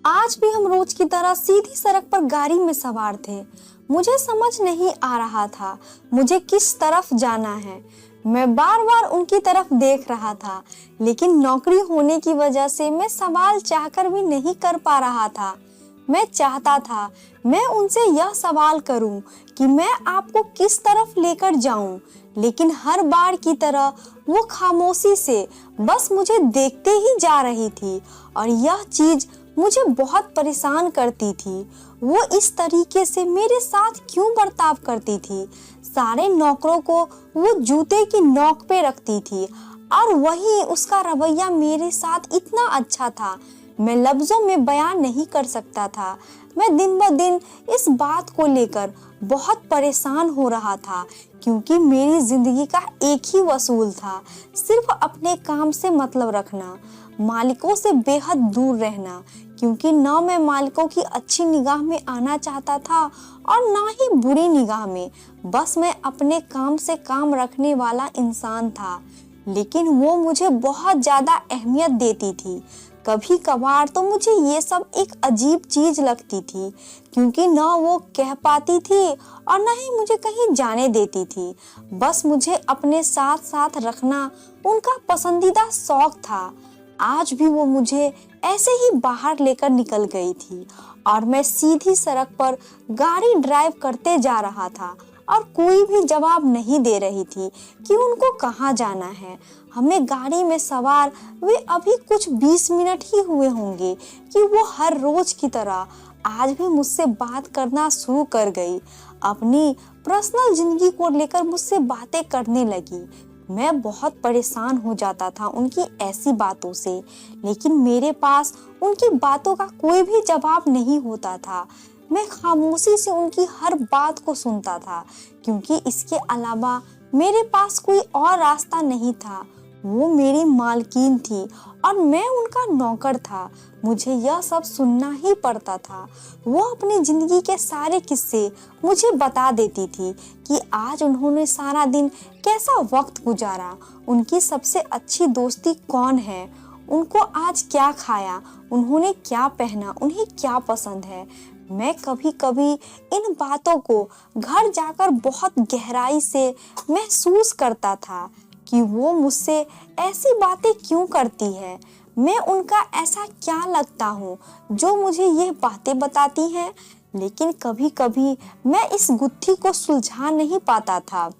आज भी हम रोज की तरह सीधी सड़क पर गाड़ी में सवार थे। मुझे समझ नहीं आ रहा था मुझे किस तरफ जाना है। मैं बार बार उनकी तरफ देख रहा था, लेकिन नौकरी होने की वजह से मैं सवाल चाहकर भी नहीं कर पा रहा था। मैं चाहता था मैं उनसे यह सवाल करूं कि मैं आपको किस तरफ लेकर जाऊं, लेकिन हर बार की तरह वो खामोशी से बस मुझे देखते ही जा रही थी और यह चीज मुझे बहुत परेशान करती थी। वो इस तरीके से मेरे साथ क्यों बर्ताव करती थी? सारे नौकरों को वो जूते की नोक पे रखती थी और वही उसका रवैया मेरे साथ इतना अच्छा था, मैं लफ्जों में बयान नहीं कर सकता था। मैं दिन ब दिन इस बात को लेकर बहुत परेशान हो रहा था, क्योंकि मेरी जिंदगी का एक ही वसूल था, सिर्फ अपने काम से मतलब रखना, मालिकों से बेहद दूर रहना। क्योंकि न मैं मालिकों की अच्छी निगाह में आना चाहता था और ना ही बुरी निगाह में, बस मैं अपने काम से काम रखने वाला इंसान था। लेकिन वो मुझे बहुत ज्यादा अहमियत देती थी। कभी कभार तो मुझे ये सब एक अजीब चीज लगती थी, क्योंकि न वो कह पाती थी और न ही मुझे कहीं जाने देती थी। बस मुझे अपने साथ साथ रखना उनका पसंदीदा शौक था। आज भी वो मुझे ऐसे ही बाहर लेकर निकल गई थी और मैं सीधी सड़क पर गाड़ी ड्राइव करते जा रहा था और कोई भी जवाब नहीं दे रही थी कि उनको कहाँ जाना है। हमें गाड़ी में सवार वे अभी कुछ 20 मिनट ही हुए होंगे कि वो हर रोज की तरह आज भी मुझसे बात करना शुरू कर गई। अपनी पर्सनल जिंदगी को लेकर मुझसे बातें करने लगी। मैं बहुत परेशान हो जाता था उनकी ऐसी बातों से, लेकिन मेरे पास उनकी बातों का कोई भी जवाब नहीं होता था। मैं खामोशी से उनकी हर बात को सुनता था, क्योंकि इसके अलावा मेरे पास कोई और रास्ता नहीं था। वो मेरी मालकिन थी और मैं उनका नौकर था। मुझे यह सब सुनना ही पड़ता था। वो अपनी जिंदगी के सारे किस्से मुझे बता देती थी कि आज उन्होंने सारा दिन कैसा वक्त गुजारा, उनकी सबसे अच्छी दोस्ती कौन है, उनको आज क्या खाया, उन्होंने क्या पहना, उन्हें क्या पसंद है। मैं कभी कभी इन बातों को घर जाकर बहुत गहराई से महसूस करता था कि वो मुझसे ऐसी बातें क्यों करती है। मैं उनका ऐसा क्या लगता हूँ जो मुझे ये बातें बताती हैं। लेकिन कभी कभी मैं इस गुत्थी को सुलझा नहीं पाता था।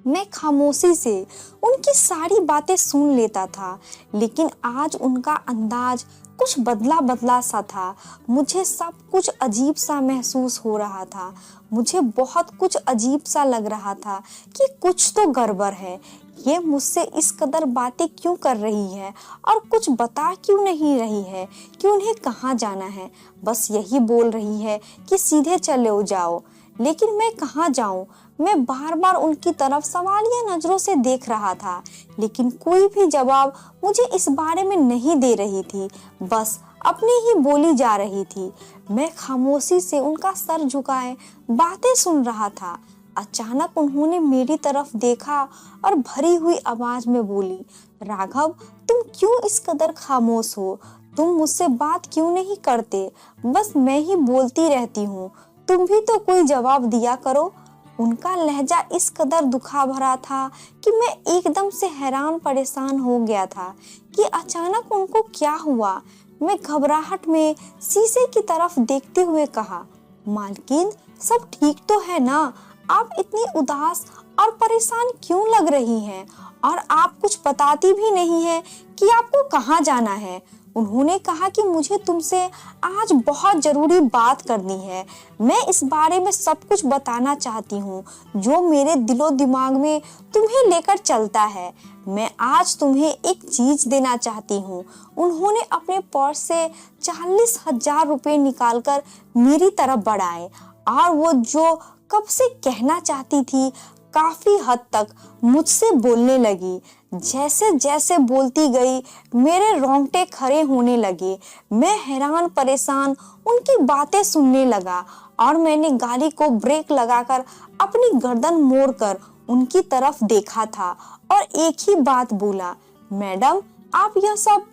मैं खामोशी से उनकी सारी बातें सुन लेता था, लेकिन आज उनका अंदाज कुछ बदला बदला सा था। मुझे सब कुछ अजीब सा महसूस हो रहा था। मुझे बहुत कुछ अजीब सा लग रहा था कि कुछ तो गड़बड़ है। ये मुझसे इस कदर बातें क्यों कर रही है और कुछ बता क्यों नहीं रही है कि उन्हें कहाँ जाना है। बस यही बोल रही है कि सीधे चले जाओ, लेकिन मैं कहाँ जाऊं? मैं बार बार उनकी तरफ सवालिया नजरों से देख रहा था, लेकिन कोई भी जवाब मुझे इस बारे में नहीं दे रही थी, बस अपनी ही बोली जा रही थी। मैं खामोशी से उनका सर झुकाए बातें सुन रहा था। अचानक उन्होंने मेरी तरफ देखा और भरी हुई आवाज में बोली, राघव, तुम क्यों इस कदर खामोश हो? तुम मुझसे बात क्यों नहीं करते? बस मैं ही बोलती रहती हूँ, तुम भी तो कोई जवाब दिया करो। उनका लहजा इस कदर दुखा भरा था कि मैं एकदम से हैरान परेशान हो गया था कि अचानक उनको क्या हुआ। मैं घबराहट में शीशे की तरफ देखते हुए कहा, मालकिन, सब ठीक तो है ना? आप इतनी उदास और परेशान क्यों लग रही हैं? और आप कुछ बताती भी नहीं है कि आपको कहाँ जाना है। उन्होंने कहा कि मुझे तुमसे आज बहुत जरूरी बात करनी है। मैं इस बारे में सब कुछ बताना चाहती हूँ जो मेरे दिलो दिमाग में तुम्हें लेकर चलता है। मैं आज तुम्हें एक चीज देना चाहती हूँ। उन्होंने अपने पर्स से 40,000 रुपए निकालकर मेरी तरफ बढ़ाए और वो जो कब से कहना चाहती थी काफी हद तक मुझसे बोलने लगी। जैसे जैसे बोलती गई मेरे रोंगटे खड़े होने लगे। मैं हैरान परेशान उनकी बातें सुनने लगा और मैंने गाड़ी को ब्रेक लगाकर अपनी गर्दन मोड़कर उनकी तरफ देखा था और एक ही बात बोला, मैडम, आप यह सब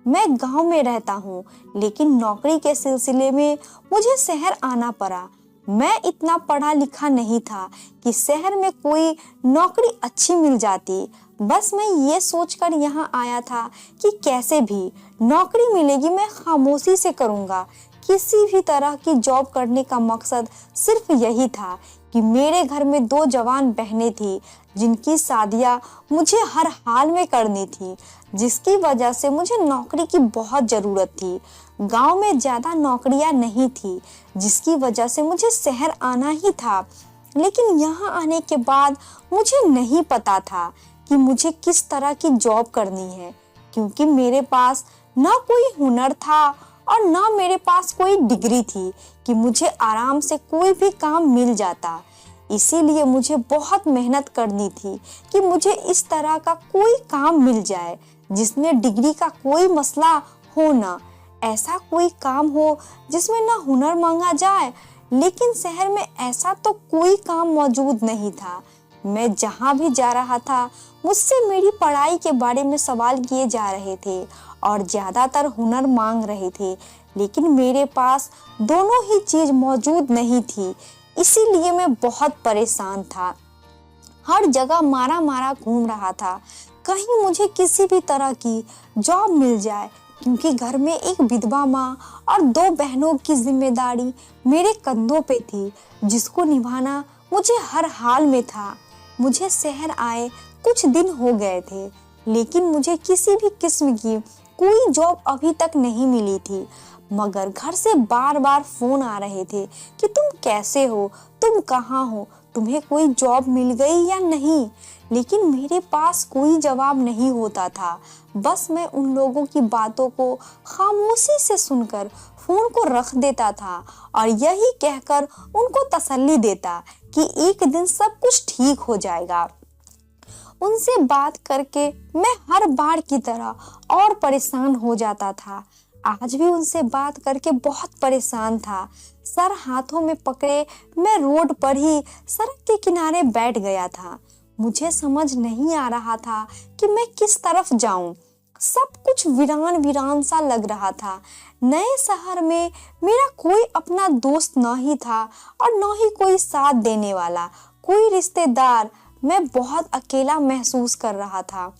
मैं गांव में रहता हूँ, लेकिन नौकरी के सिलसिले में मुझे शहर आना पड़ा। मैं इतना पढ़ा लिखा नहीं था कि शहर में कोई नौकरी अच्छी मिल जाती। बस मैं ये सोचकर यहाँ आया था कि कैसे भी नौकरी मिलेगी, मैं खामोशी से करूँगा। किसी भी तरह की जॉब करने का मकसद सिर्फ यही था कि मेरे घर में 2 जवान बहनें थी जिनकी शादियां मुझे हर हाल में करनी थी, जिसकी वजह से मुझे नौकरी की बहुत ज़रूरत थी। गांव में ज़्यादा नौकरियां नहीं थी, जिसकी वजह से मुझे शहर आना ही था। लेकिन यहाँ आने के बाद मुझे नहीं पता था कि मुझे किस तरह की जॉब करनी है, क्योंकि मेरे पास ना कोई हुनर था और ना मेरे पास कोई डिग्री थी कि मुझे आराम से कोई भी काम मिल जाता। इसीलिए मुझे बहुत मेहनत करनी थी कि मुझे इस तरह का कोई काम मिल जाए जिसमें डिग्री का कोई मसला हो, ना ऐसा कोई काम हो जिसमें ना हुनर मांगा जाए। लेकिन शहर में ऐसा तो कोई काम मौजूद नहीं था। मैं जहाँ भी जा रहा था, मुझसे मेरी पढ़ाई के बारे में सवाल किए जा रहे थे और ज़्यादातर हुनर मांग रहे थे, लेकिन मेरे पास दोनों ही चीज़ मौजूद नहीं थी। इसीलिए मैं बहुत परेशान था। हर जगह मारा मारा घूम रहा था, कहीं मुझे किसी भी तरह की जॉब मिल जाए, क्योंकि घर में एक विधवा माँ और 2 बहनों की जिम्मेदारी मेरे कंधों पे थी, जिसको निभाना मुझे हर हाल में था। मुझे शहर आए कुछ दिन हो गए थे, लेकिन मुझे किसी भी किस्म की कोई जॉब अभी तक नहीं मिली थी। मगर घर से बार बार फोन आ रहे थे कि तुम कैसे हो, तुम कहाँ हो, तुम्हें कोई जॉब मिल गई या नहीं। लेकिन मेरे पास कोई जवाब नहीं होता था। बस मैं उन लोगों की बातों को खामोशी से सुनकर फोन को रख देता था और यही कहकर उनको तसल्ली देता कि एक दिन सब कुछ ठीक हो जाएगा। उनसे बात करके मैं हर बार की तरह और परेशान हो जाता था। आज भी उनसे बात करके बहुत परेशान था। सर हाथों में पकड़े मैं रोड पर ही सड़क के किनारे बैठ गया था। मुझे समझ नहीं आ रहा था कि मैं किस तरफ जाऊं। सब कुछ वीरान वीरान सा लग रहा था। नए शहर में मेरा कोई अपना दोस्त न ही था और न ही कोई साथ देने वाला, कोई रिश्तेदार। मैं बहुत अकेला महसूस कर रहा था।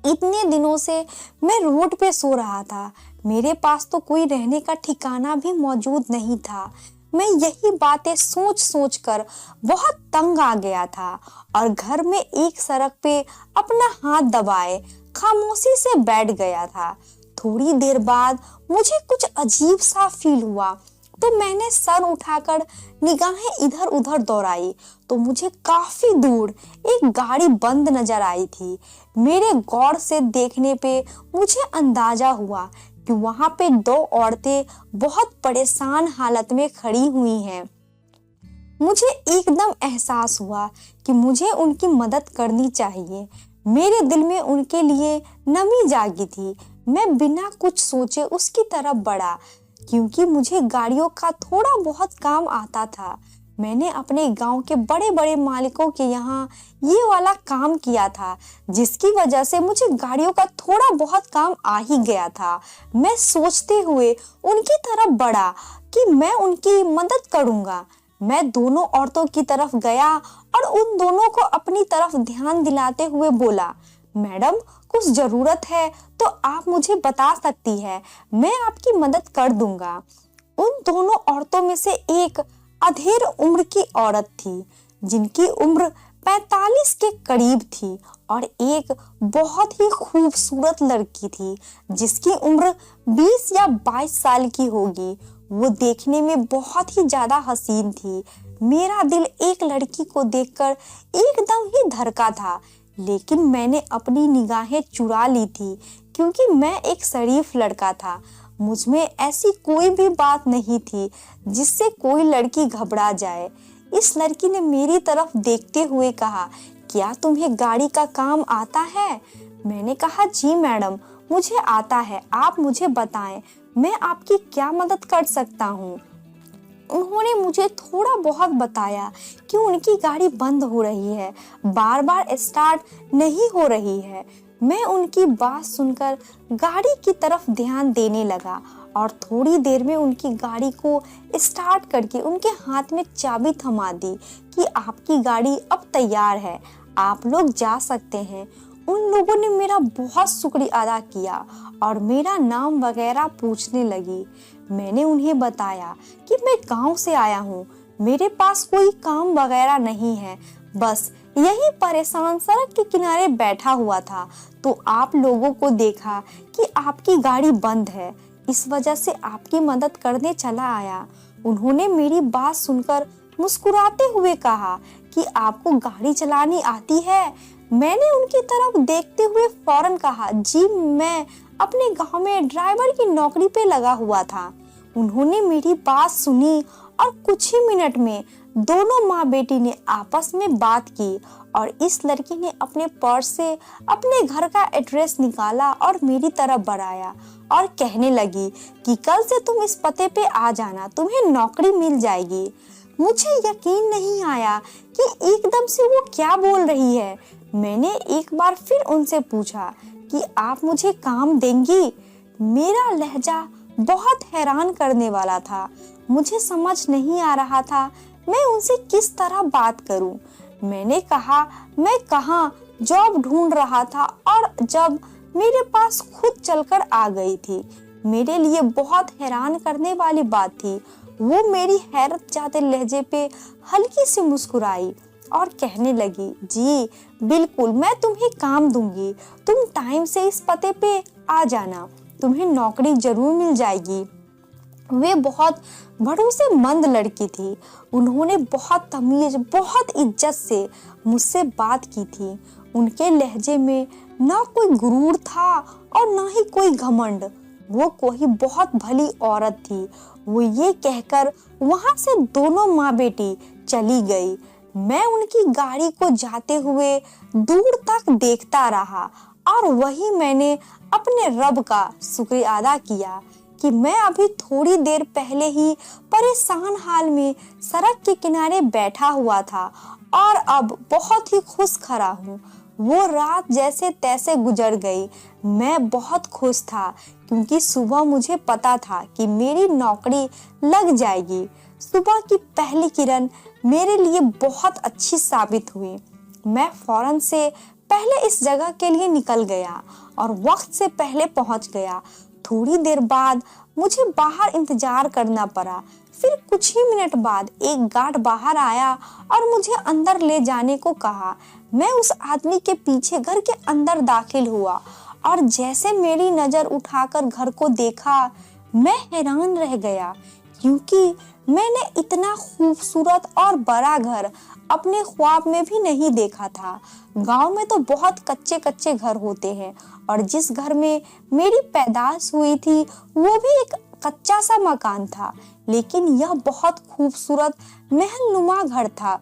इतने दिनों से मैं रोड पे सो रहा था। मेरे पास तो कोई रहने का ठिकाना भी मौजूद नहीं था। मैं यही बातें सोच सोच कर बहुत तंग आ गया था और घर में एक सड़क पे अपना हाथ दबाए खामोशी से बैठ गया था। थोड़ी देर बाद मुझे कुछ अजीब सा फील हुआ, तो मैंने सर उठाकर निगाहें इधर उधर दौड़ाई तो मुझे काफी दूर एक गाड़ी बंद नजर आई थी। मेरे गौर से देखने पे मुझे अंदाजा हुआ कि वहां पे 2 औरतें बहुत परेशान हालत में खड़ी हुई हैं। मुझे एकदम एहसास हुआ कि मुझे उनकी मदद करनी चाहिए। मेरे दिल में उनके लिए नमी जागी थी। मैं बिना कुछ सोचे उसकी तरफ बढ़ा, क्योंकि मुझे गाड़ियों का थोड़ा बहुत काम आता था। मैंने अपने गांव के बड़े बड़े मालिकों के यहाँ ये वाला काम किया था, जिसकी वजह से मुझे गाड़ियों का थोड़ा बहुत काम आ ही गया था। मैं सोचते हुए उनकी तरफ बढ़ा कि मैं उनकी मदद करूंगा। मैं दोनों औरतों की तरफ गया और उन दोनों को अपनी तरफ ध्यान दिलाते हुए बोला, मैडम कुछ जरूरत है तो आप मुझे बता सकती है, मैं आपकी मदद कर दूंगा। उन दोनों औरतों में से एक अधेड़ उम्र की औरत थी, जिनकी उम्र 45 के करीब थी, और एक बहुत ही खूबसूरत लड़की थी जिसकी उम्र 20 या 22 साल की होगी। वो देखने में बहुत ही ज्यादा हसीन थी। मेरा दिल एक लड़की को देखकर एकदम ही धड़का था, लेकिन मैंने अपनी निगाहें चुरा ली थी, क्योंकि मैं एक शरीफ लड़का था। मुझमें ऐसी कोई भी बात नहीं थी जिससे कोई लड़की घबरा जाए। इस लड़की ने मेरी तरफ देखते हुए कहा, क्या तुम्हें गाड़ी का काम आता है? मैंने कहा, जी मैडम मुझे आता है, आप मुझे बताएं, मैं आपकी क्या मदद कर सकता हूँ। उन्होंने मुझे थोड़ा बहुत बताया कि उनकी गाड़ी बंद हो रही है, बार बार स्टार्ट नहीं हो रही है। मैं उनकी बात सुनकर गाड़ी की तरफ ध्यान देने लगा और थोड़ी देर में उनकी गाड़ी को स्टार्ट करके उनके हाथ में चाबी थमा दी कि आपकी गाड़ी अब तैयार है, आप लोग जा सकते हैं। उन लोगों ने मेरा बहुत शुक्रिया अदा किया और मेरा नाम वगैरह पूछने लगी। मैंने उन्हें बताया कि मैं गांव से आया हूँ, मेरे पास कोई काम वगैरह नहीं है, बस यही परेशान सड़क के किनारे बैठा हुआ था तो आप लोगों को देखा कि आपकी गाड़ी बंद है, इस वजह से आपकी मदद करने चला आया। उन्होंने मेरी बात सुनकर मुस्कुराते हुए कहा कि आपको गाड़ी चलानी आती है। मैंने उनकी तरफ देखते हुए फौरन कहा, जी मैं अपने गांव में ड्राइवर की नौकरी पे लगा हुआ था। उन्होंने मेरी बात सुनी और कुछ ही मिनट में दोनों माँ बेटी ने आपस में बात की और इस लड़की ने अपने पर्स से अपने घर का एड्रेस निकाला और मेरी तरफ बढ़ाया और कहने लगी कि कल से तुम इस पते पे आ जाना, तुम्हें नौकरी मिल जाएगी। मुझे यकीन नहीं आया कि एकदम से वो क्या बोल रही है। मैंने एक बार फिर उनसे पूछा कि आप मुझे काम देंगी। मेरा लहजा बहुत हैरान करने वाला था। मुझे समझ नहीं आ रहा था मैं उनसे किस तरह बात करूं। मैंने कहा मैं कहाँ जॉब ढूंढ रहा था और जब मेरे पास खुद चलकर आ गई थी। मेरे लिए बहुत हैरान करने वाली बात थी, वो मेरी हैरत जाते लहजे पे हल्की सी मुस्कुराई और कहने लगी, जी बिल्कुल मैं तुम्हें काम दूंगी, तुम टाइम से इस पते पे आ जाना, तुम्हें नौकरी जरूर मिल जाएगी। वे बहुत भरोसेमंद लड़की थी। उन्होंने बहुत तमीज, बहुत इज्जत से मुझसे बात की थी। उनके लहजे में ना कोई गुरूर था और ना ही कोई घमंड। वो कोई बहुत भली औरत थी। वो ये कहकर वहां से दोनों माँ बेटी चली गई। मैं उनकी गाड़ी को जाते हुए दूर तक देखता रहा और वही मैंने अपने रब का शुक्रिया अदा किया कि मैं अभी थोड़ी देर पहले ही परेशान हाल में सड़क के किनारे बैठा हुआ था और अब बहुत ही खुश खड़ा हूँ। वो रात जैसे तैसे गुजर गई। मैं बहुत खुश था क्योंकि सुबह मुझे पता था कि मेरी नौकरी लग जाएगी। सुबह की पहली किरण मेरे लिए बहुत अच्छी साबित हुई। मैं फौरन से पहले इस जगह के लिए निकल गया और वक्त से पहले पहुंच गया। थोड़ी देर बाद मुझे बाहर इंतजार करना पड़ा। फिर कुछ ही मिनट बाद एक गार्ड बाहर आया और मुझे अंदर ले जाने को कहा। मैं उस आदमी के पीछे घर के अंदर दाखिल हुआ और जैसे मेरी नजर उठाकर घर को देखा, मैं हैरान रह गया क्योंकि मैंने इतना खूबसूरत और बड़ा घर अपने ख्वाब में भी नहीं देखा था। गांव में तो बहुत कच्चे कच्चे घर होते हैं और जिस घर में मेरी पैदाइश हुई थी वो भी एक कच्चा सा मकान था, लेकिन यह बहुत खूबसूरत महलनुमा घर था।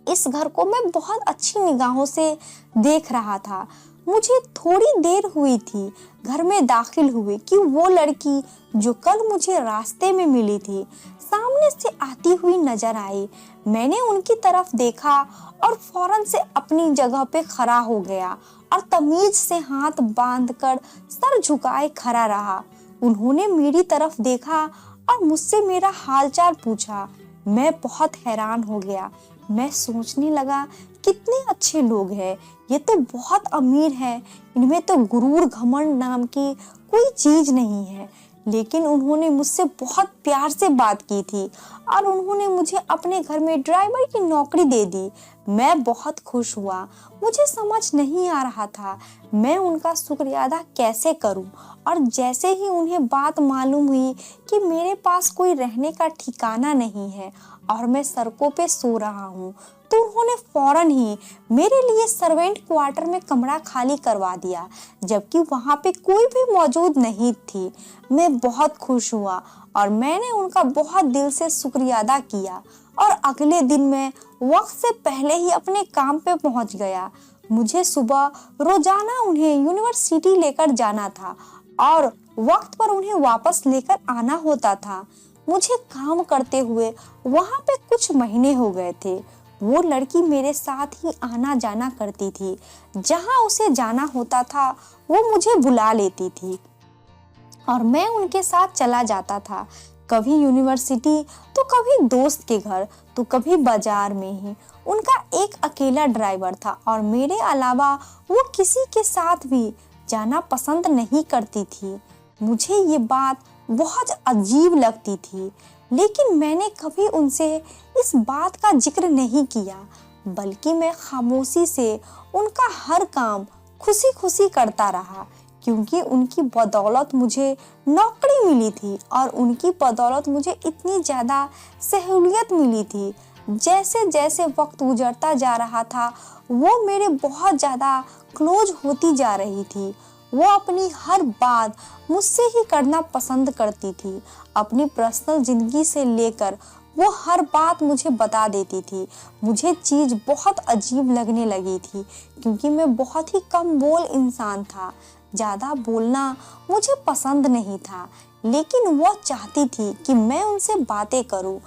इस घर को मैं बहुत अच्छी निगाहों से देख रहा था। मुझे थोड़ी देर हुई थी घर में दाखिल हुए कि वो लड़की जो कल मुझे रास्ते में मिली थी सामने से आती हुई नजर आई। मैंने उनकी तरफ देखा और फौरन से अपनी जगह पे खड़ा हो गया और तमीज से हाथ बांधकर सर झुकाए खड़ा रहा। उन्होंने मेरी तरफ देखा और मुझसे मेरा हालचाल पूछा। मैं बहुत हैरान हो गया। मैं सोचने लगा कितने अच्छे लोग हैं, ये तो बहुत अमीर है, इनमें तो गुरूर घमंड नाम की कोई चीज नहीं है। लेकिन उन्होंने मुझसे बहुत प्यार से बात की थी और उन्होंने मुझे अपने घर में ड्राइवर की नौकरी दे दी। मैं बहुत खुश हुआ। मुझे समझ नहीं आ रहा था मैं उनका शुक्रिया अदा कैसे करूं और जैसे ही उन्हें बात मालूम हुई कि मेरे पास कोई रहने का ठिकाना नहीं है और मैं सड़कों पे सो रहा हूँ, तो उन्होंने फौरन ही मेरे लिए सर्वेंट क्वार्टर में कमरा खाली करवा दिया, जबकि वहाँ पे कोई भी मौजूद नहीं थी। मैं बहुत खुश हुआ और मैंने उनका बहुत दिल से शुक्रिया अदा किया और अगले दिन मैं वक्त से पहले ही अपने काम पे पहुँच गया। मुझे सुबह रोजाना उन्हें यूनिवर्सिटी लेकर जाना था और वक्त पर उन्हें वापस लेकर आना होता था। मुझे काम करते हुए वहाँ पे कुछ महीने हो गए थे। वो लड़की मेरे साथ ही आना जाना करती थी। जहाँ उसे जाना होता था वो मुझे बुला लेती थी और मैं उनके साथ चला जाता था। कभी यूनिवर्सिटी तो कभी दोस्त के घर तो कभी बाजार में ही। उनका एक अकेला ड्राइवर था और मेरे अलावा वो किसी के साथ भी जाना पसंद नहीं करती थी। मुझे ये बात बहुत अजीब लगती थी, लेकिन मैंने कभी उनसे इस बात का जिक्र नहीं किया, बल्कि मैं खामोशी से उनका हर काम खुशी खुशी करता रहा, क्योंकि उनकी बदौलत मुझे नौकरी मिली थी और उनकी बदौलत मुझे इतनी ज़्यादा सहूलियत मिली थी। जैसे जैसे वक्त गुजरता जा रहा था वो मेरे बहुत ज़्यादा क्लोज होती जा रही थी। वो अपनी हर बात मुझसे ही करना पसंद करती थी। अपनी पर्सनल ज़िंदगी से लेकर वो हर बात मुझे बता देती थी। मुझे चीज़ बहुत अजीब लगने लगी थी, क्योंकि मैं बहुत ही कम बोल इंसान था। ज़्यादा बोलना मुझे पसंद नहीं था, लेकिन वो चाहती थी कि मैं उनसे बातें करूं।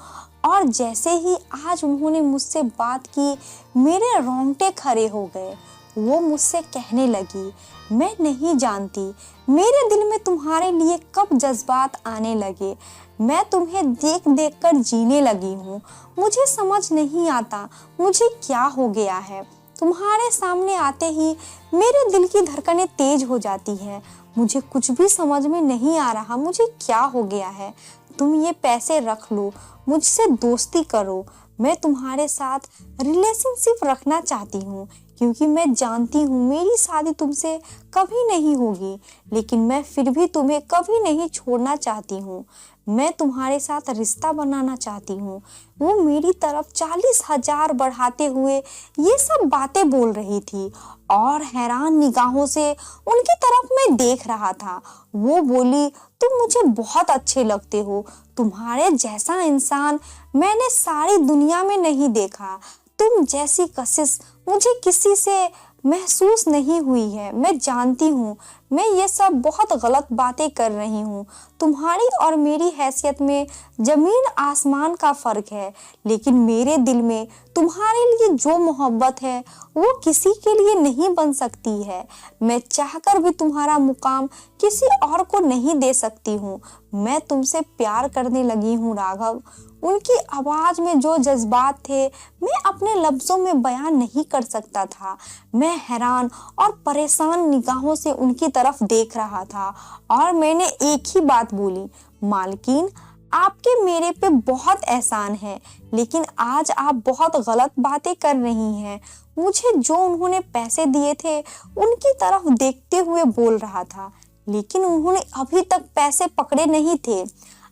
और जैसे ही आज उन्होंने मुझसे बात की, मेरे रोंगटे खड़े हो गए। वो मुझसे कहने लगी, मैं नहीं जानती मेरे दिल में तुम्हारे लिए कब जज्बात आने लगे। मैं तुम्हें देख देख कर जीने लगी हूँ। मुझे समझ नहीं आता मुझे क्या हो गया है। तुम्हारे सामने आते ही मेरे दिल की धड़कनें तेज हो जाती है। मुझे कुछ भी समझ में नहीं आ रहा मुझे क्या हो गया है। तुम ये पैसे रख लो, मुझसे दोस्ती करो। मैं तुम्हारे साथ रिलेशनशिप रखना चाहती हूँ, क्योंकि मैं जानती हूँ मेरी शादी तुमसे कभी नहीं होगी, लेकिन मैं फिर भी तुम्हें कभी नहीं छोड़ना चाहती हूँ। मैं तुम्हारे साथ रिश्ता बनाना चाहती हूँ। वो मेरी तरफ 40,000 बढ़ाते हुए ये सब बातें बोल रही थी और हैरान निगाहों से उनकी तरफ मैं देख रहा था। वो बोली, तुम मुझे बहुत अच्छे लगते हो। तुम्हारे जैसा इंसान मैंने सारी दुनिया में नहीं देखा। तुम जैसी कशिश मुझे किसी से महसूस नहीं हुई है। मैं जानती हूँ मैं ये सब बहुत गलत बातें कर रही हूँ। तुम्हारी और मेरी हैसियत में जमीन आसमान का फर्क है, लेकिन मेरे दिल में तुम्हारे लिए जो मोहब्बत है वो किसी के लिए नहीं बन सकती है। मैं चाहकर भी तुम्हारा मुकाम किसी और को नहीं दे सकती हूँ। मैं तुमसे प्यार करने लगी हूँ राघव। उनकी आवाज में जो जज्बात थे मैं अपने लफ्जों में बयान नहीं कर सकता था। मैं हैरान और परेशान निगाहों से उनकी तरफ देख रहा था और मैंने एक ही बात बोली, मालकिन आपके मेरे पे बहुत एहसान है, लेकिन आज आप बहुत गलत बातें कर रही हैं। मुझे जो उन्होंने पैसे दिए थे उनकी तरफ देखते हुए बोल रहा था, लेकिन उन्होंने अभी तक पैसे पकड़े नहीं थे।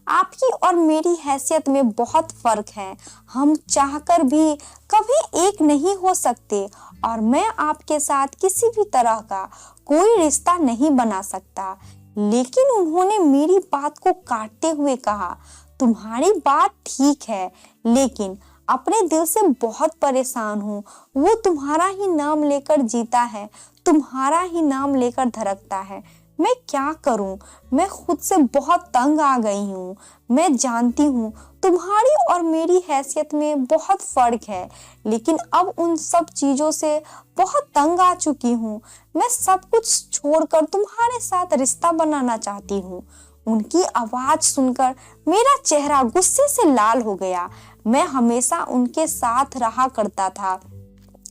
आपकी और मेरी हैसियत में बहुत फर्क है। हम चाहकर भी कभी एक नहीं हो सकते और मैं आपके साथ किसी भी तरह का कोई रिश्ता नहीं बना सकता। लेकिन उन्होंने मेरी बात को काटते हुए कहा, तुम्हारी बात ठीक है, लेकिन अपने दिल से बहुत परेशान हूँ। वो तुम्हारा ही नाम लेकर जीता है, तुम्हारा ही नाम लेकर धड़कता है। मैं क्या करूं? मैं खुद से बहुत तंग आ गई हूँ। मैं जानती हूँ तुम्हारी और मेरी हैसियत में बहुत फर्क है, लेकिन अब उन सब चीजों से बहुत तंग आ चुकी हूँ। मैं सब कुछ छोड़कर तुम्हारे साथ रिश्ता बनाना चाहती हूँ। उनकी आवाज सुनकर मेरा चेहरा गुस्से से लाल हो गया। मैं हमेशा उनके साथ रहा करता था।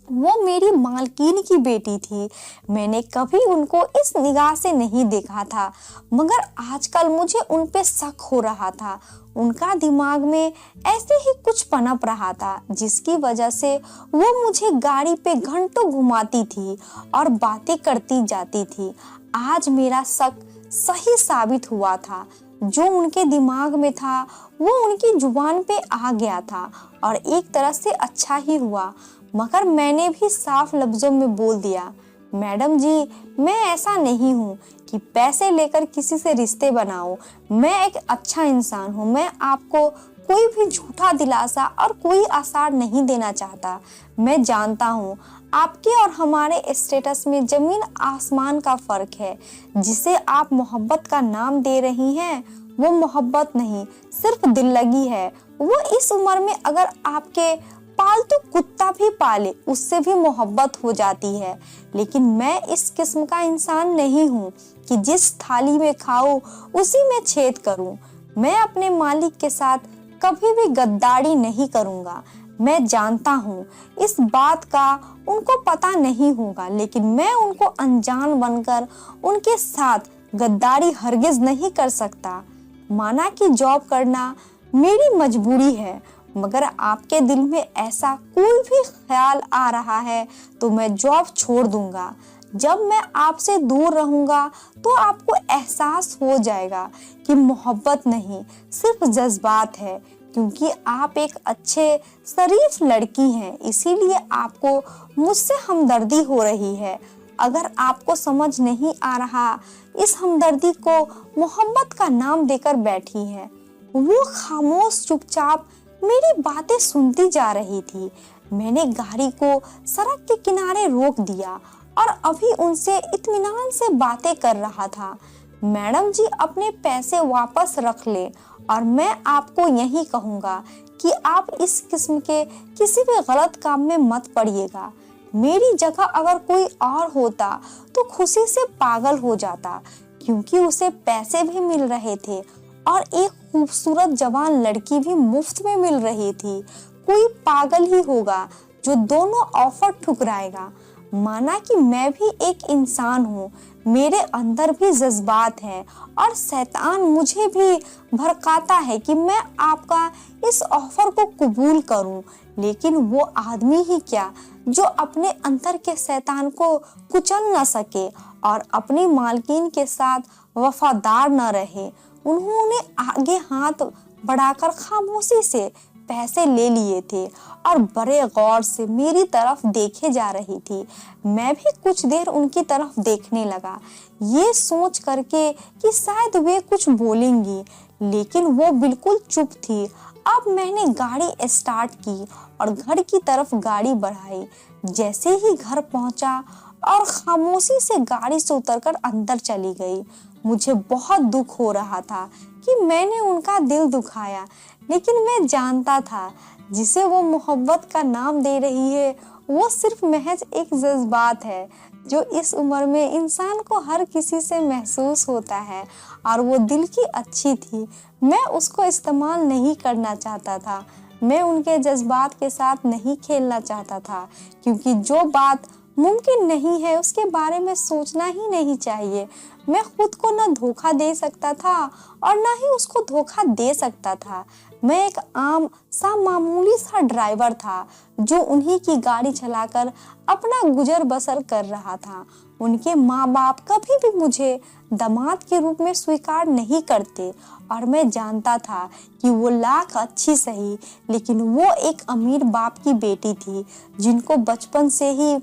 वो मेरी मालकिन की बेटी थी। मैंने कभी उनको इस निगाह से नहीं देखा था, मगर आजकल मुझे उन पे शक हो रहा था। उनका दिमाग में ऐसे ही कुछ पनप रहा था, जिसकी वजह से वो मुझे गाड़ी पे घंटों घुमाती थी और बातें करती जाती थी। आज मेरा शक सही साबित हुआ था। जो उनके दिमाग में था वो उनकी जुबान पे आ गया था और एक तरह से अच्छा ही हुआ। मगर मैंने भी साफ लफ्जों में बोल दिया, मैडम जी, मैं ऐसा नहीं हूँ कि पैसे लेकर किसी से रिश्ते बनाऊं। मैं एक अच्छा इंसान हूँ। मैं आपको कोई भी झूठा दिलासा और कोई आसार नहीं देना चाहता। मैं जानता हूँ आपके और हमारे स्टेटस में जमीन आसमान का फर्क है। जिसे आप मोहब्बत का नाम दे रही हैं वो मोहब्बत नहीं, सिर्फ दिल लगी है। वो इस उम्र में अगर आपके पालतू कुत्ता भी पाले उससे भी मोहब्बत हो जाती है। लेकिन मैं इस किस्म का इंसान नहीं हूँ कि जिस थाली में खाऊं उसी में छेद करूं। मैं अपने मालिक के साथ कभी भी गद्दारी नहीं करूंगा। मैं जानता हूँ इस बात का उनको पता नहीं होगा, लेकिन मैं उनको अनजान बनकर उनके साथ गद्दारी हरगिज नहीं कर सकता। माना कि जॉब करना मेरी मजबूरी है, मगर आपके दिल में ऐसा कोई भी ख्याल आ रहा है तो मैं जॉब छोड़ दूंगा। जब मैं आपसे दूर रहूंगा तो आपको एहसास हो जाएगा कि मोहब्बत नहीं सिर्फ जज्बात है। क्योंकि आप एक अच्छे शरीफ लड़की हैं, इसीलिए आपको मुझसे हमदर्दी हो रही है। अगर आपको समझ नहीं आ रहा, इस हमदर्दी को मोहब्बत का नाम देकर बैठी है। वो खामोश चुपचाप मेरी बातें सुनती जा रही थी। मैंने गाड़ी को सड़क के किनारे रोक दिया और अभी उनसे इत्मीनान से बातें कर रहा था। मैडम जी, अपने पैसे वापस रख ले और मैं आपको यही कहूँगा कि आप इस किस्म के किसी भी गलत काम में मत पड़िएगा। मेरी जगह अगर कोई और होता तो खुशी से पागल हो जाता, क्योंकि उसे पैसे भी मिल रहे थे और एक खूबसूरत जवान लड़की भी मुफ्त में मिल रही थी। कोई पागल ही होगा जो दोनों ऑफर ठुकराएगा। माना कि मैं भी एक इंसान हूँ, मेरे अंदर भी जज्बात हैं और शैतान मुझे भी भड़काता है कि मैं आपका इस ऑफर को कबूल करूं। लेकिन वो आदमी ही क्या जो अपने अंदर के शैतान को कुचल न सके और अपनी मालकिन के साथ वफादार न रहे। उन्होंने आगे हाथ बढ़ाकर खामोशी से पैसे ले लिए थे और बड़े गौर से मेरी तरफ देखे जा रही थी। मैं भी कुछ देर उनकी तरफ देखने लगा, ये सोच करके कि शायद वे कुछ बोलेंगी, लेकिन वो बिल्कुल चुप थी। अब मैंने गाड़ी स्टार्ट की और घर की तरफ गाड़ी बढ़ाई। जैसे ही घर पहुंचा और खामोशी से गाड़ी से उतरकर अंदर चली गई। मुझे बहुत दुख हो रहा था कि मैंने उनका दिल दुखाया, लेकिन मैं जानता था जिसे वो मोहब्बत का नाम दे रही है वो सिर्फ महज एक जज्बात है जो इस उम्र में इंसान को हर किसी से महसूस होता है। और वो दिल की अच्छी थी, मैं उसको इस्तेमाल नहीं करना चाहता था। मैं उनके जज्बात के साथ नहीं खेलना चाहता था, क्योंकि जो बात मुमकिन नहीं है उसके बारे में सोचना ही नहीं चाहिए। मैं खुद को न धोखा दे सकता था और न ही उसको धोखा दे सकता था। मैं एक आम सा मामूली सा ड्राइवर था जो उन्हीं की गाड़ी चलाकर अपना गुजर बसर कर रहा था। उनके माँ बाप कभी भी मुझे दामाद के रूप में स्वीकार नहीं करते और मैं जानता था कि वो लाख अच्छी सही, लेकिन वो एक अमीर बाप की बेटी थी जिनको बचपन से ही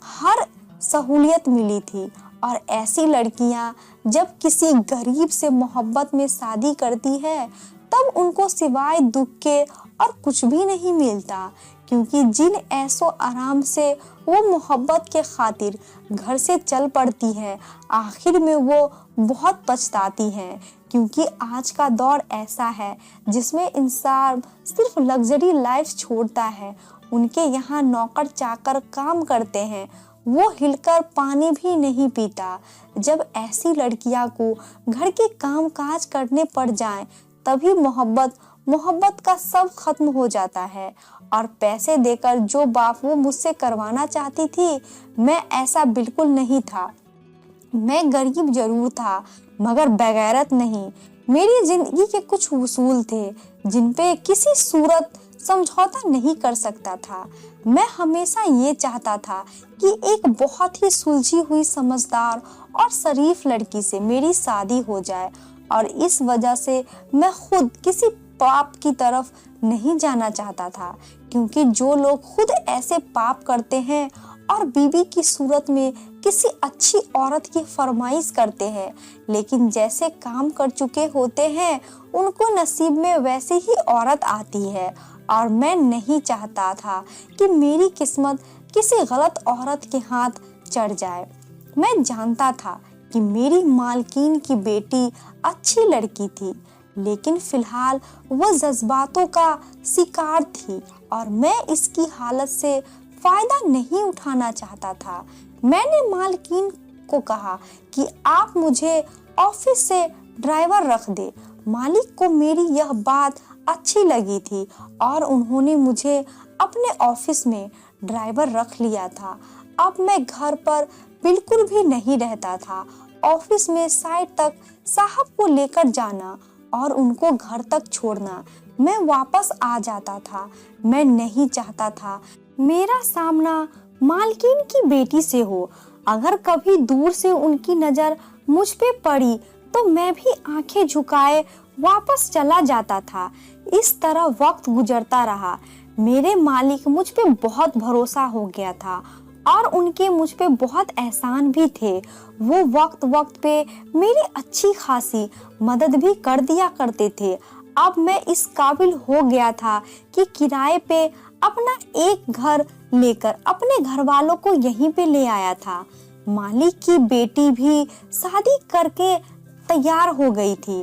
हर सहूलियत मिली थी। और ऐसी लड़कियां जब किसी गरीब से मोहब्बत में शादी करती है तब उनको सिवाय दुख के और कुछ भी नहीं मिलता, क्योंकि जिन ऐसो आराम से वो मोहब्बत के खातिर घर से चल पड़ती है, आखिर में वो बहुत पछताती हैं। क्योंकि आज का दौर ऐसा है जिसमें इंसान सिर्फ लग्जरी लाइफ छोड़ता है। उनके यहाँ नौकर चाकर काम करते हैं, वो हिलकर पानी भी नहीं पीता। जब ऐसी लड़कियां को घर के काम काज करने पड़ जाएं, तभी मोहब्बत का सब खत्म हो जाता है। और पैसे देकर जो बाप वो मुझसे करवाना चाहती थी, मैं ऐसा बिल्कुल नहीं था। मैं गरीब जरूर था, मगर बेगैरत नहीं। मेरी जिंदगी के कुछ उसूल थे जिन पे किसी सूरत समझौता नहीं कर सकता था। मैं हमेशा ये चाहता था कि एक बहुत ही सुलझी हुई, समझदार और शरीफ लड़की से मेरी शादी हो जाए, और इस वजह से मैं खुद किसी पाप की तरफ नहीं जाना चाहता था। क्योंकि जो लोग खुद ऐसे पाप करते हैं और बीवी की सूरत में किसी अच्छी औरत की फरमाइश करते हैं, लेकिन जैसे काम कर चुके होते हैं उनको नसीब में वैसे ही औरत आती है। और मैं नहीं चाहता था कि मेरी किस्मत किसी गलत औरत के हाथ चढ़ जाए। मैं जानता था कि मेरी मालकिन की बेटी अच्छी लड़की थी, लेकिन फिलहाल वह जज्बातों का शिकार थी और मैं इसकी हालत से फायदा नहीं उठाना चाहता था। मैंने मालकिन को कहा कि आप मुझे ऑफिस से ड्राइवर रख दे। मालिक को मेरी यह बात अच्छी लगी थी और उन्होंने मुझे अपने ऑफिस में ड्राइवर रख लिया था। अब मैं घर पर बिल्कुल भी नहीं रहता था। ऑफिस में साइट तक साहब को लेकर जाना और उनको घर तक छोड़ना, मैं वापस आ जाता था। मैं नहीं चाहता था मेरा सामना मालकिन की बेटी से हो। अगर कभी दूर से उनकी नजर मुझ पे पड़ी तो मैं भी आंखें झुकाए वापस चला जाता था। इस तरह वक्त गुजरता रहा। मेरे मालिक मुझ पे बहुत भरोसा हो गया था और उनके मुझ पे बहुत एहसान भी थे। वो वक्त वक्त पे मेरी अच्छी खासी मदद भी कर दिया करते थे। अब मैं इस काबिल हो गया था कि किराए पे अपना एक घर लेकर अपने घर वालों को यहीं पे ले आया था। मालिक की बेटी भी शादी करके तैयार हो गई थी।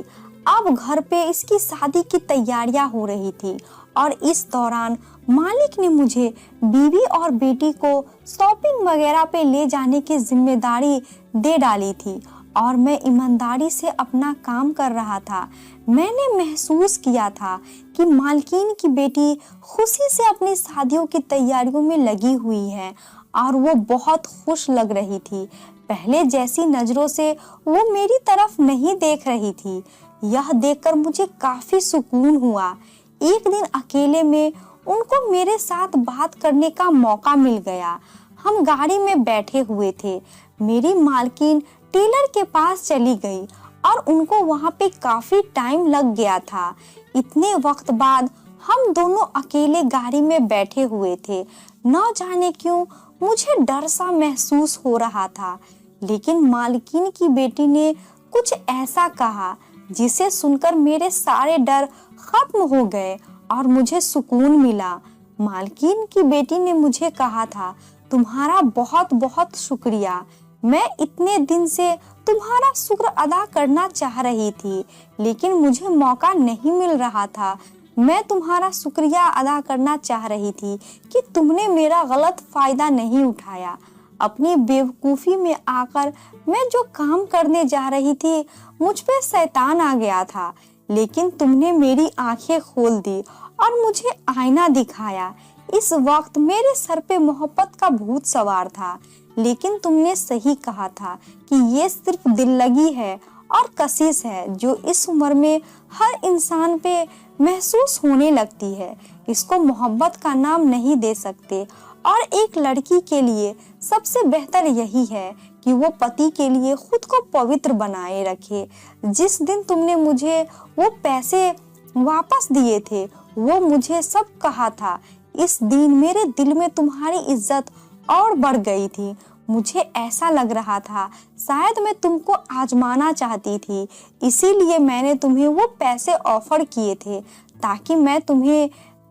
अब घर पे इसकी शादी की तैयारियां हो रही थी और इस दौरान मालिक ने मुझे बीवी और बेटी को शॉपिंग वगैरह पे ले जाने की जिम्मेदारी दे डाली थी और मैं ईमानदारी से अपना काम कर रहा था। मैंने महसूस किया था कि मालकिन की बेटी खुशी से अपनी शादियों की तैयारियों में लगी हुई है और वो बहुत खुश लग रही थी। पहले जैसी नजरों से वो मेरी तरफ नहीं देख रही थी। यह देखकर मुझे काफी सुकून हुआ। एक दिन अकेले में उनको मेरे साथ बात करने का मौका मिल गया। हम गाड़ी में बैठे हुए थे। मेरी मालकिन टेलर के पास चली गई और उनको वहां पे काफी टाइम लग गया था। इतने वक्त बाद हम दोनों अकेले गाड़ी में बैठे हुए थे। न जाने क्यों मुझे डर सा महसूस हो रहा था, लेकिन मालकिन की बेटी ने कुछ ऐसा कहा जिसे सुनकर मेरे सारे डर खत्म हो गए और मुझे सुकून मिला। मालकिन की बेटी ने मुझे कहा था, तुम्हारा बहुत बहुत शुक्रिया। मैं इतने दिन से तुम्हारा शुक्र अदा करना चाह रही थी, लेकिन मुझे मौका नहीं मिल रहा था। मैं तुम्हारा शुक्रिया अदा करना चाह रही थी कि तुमने मेरा गलत फायदा नहीं उठाया। अपनी बेवकूफ़ी में आकर मैं जो काम करने जा रही थी, मुझ पे शैतान आ गया था, लेकिन तुमने मेरी आंखें खोल दी और मुझे आईना दिखाया। इस वक्त मेरे सर पे मोहब्बत का भूत सवार था, लेकिन तुमने सही कहा था कि ये सिर्फ दिल लगी है और कशिश है जो इस उम्र में हर इंसान पे महसूस होने लगती है। इसको मोहब्बत का नाम नहीं दे सकते और एक लड़की के लिए सबसे बेहतर यही है कि वो पति के लिए खुद को पवित्र बनाए रखे। जिस दिन तुमने मुझे वो पैसे वापस दिए थे, वो मुझे सब कहा था। इस दिन मेरे दिल में तुम्हारी इज्जत और बढ़ गई थी। मुझे ऐसा लग रहा था शायद मैं तुमको आजमाना चाहती थी, इसीलिए मैंने तुम्हें वो पैसे ऑफर किए थे ताकि मैं तुम्हें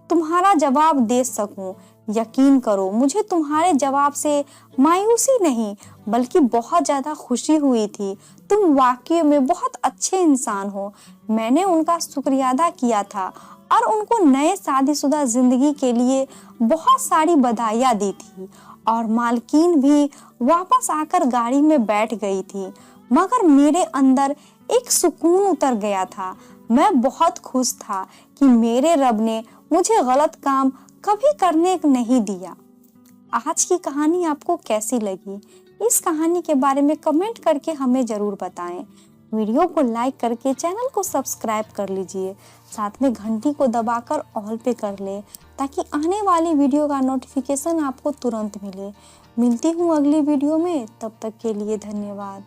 तुम्हारा जवाब दे सकूं। यकीन करो, मुझे तुम्हारे जवाब से मायूसी नहीं बल्कि बहुत ज़्यादा खुशी हुई थी। तुम वाकई में बहुत अच्छे इंसान हो। मैंने उनका शुक्रिया अदा किया था और उनको नए शादीशुदा जिंदगी के लिए बहुत सारी बधाइयाँ दी थी और मालकिन भी वापस आकर गाड़ी में बैठ गई थी। मगर मेरे अंदर एक सुकून उतर गया था। मैं बहुत खुश था कि मेरे रब ने मुझे गलत काम कभी करने नहीं दिया। आज की कहानी आपको कैसी लगी? इस कहानी के बारे में कमेंट करके हमें ज़रूर बताएं। वीडियो को लाइक करके चैनल को सब्सक्राइब कर लीजिए, साथ में घंटी को दबाकर ऑल पे कर ले ताकि आने वाली वीडियो का नोटिफिकेशन आपको तुरंत मिले। मिलती हूँ अगली वीडियो में, तब तक के लिए धन्यवाद।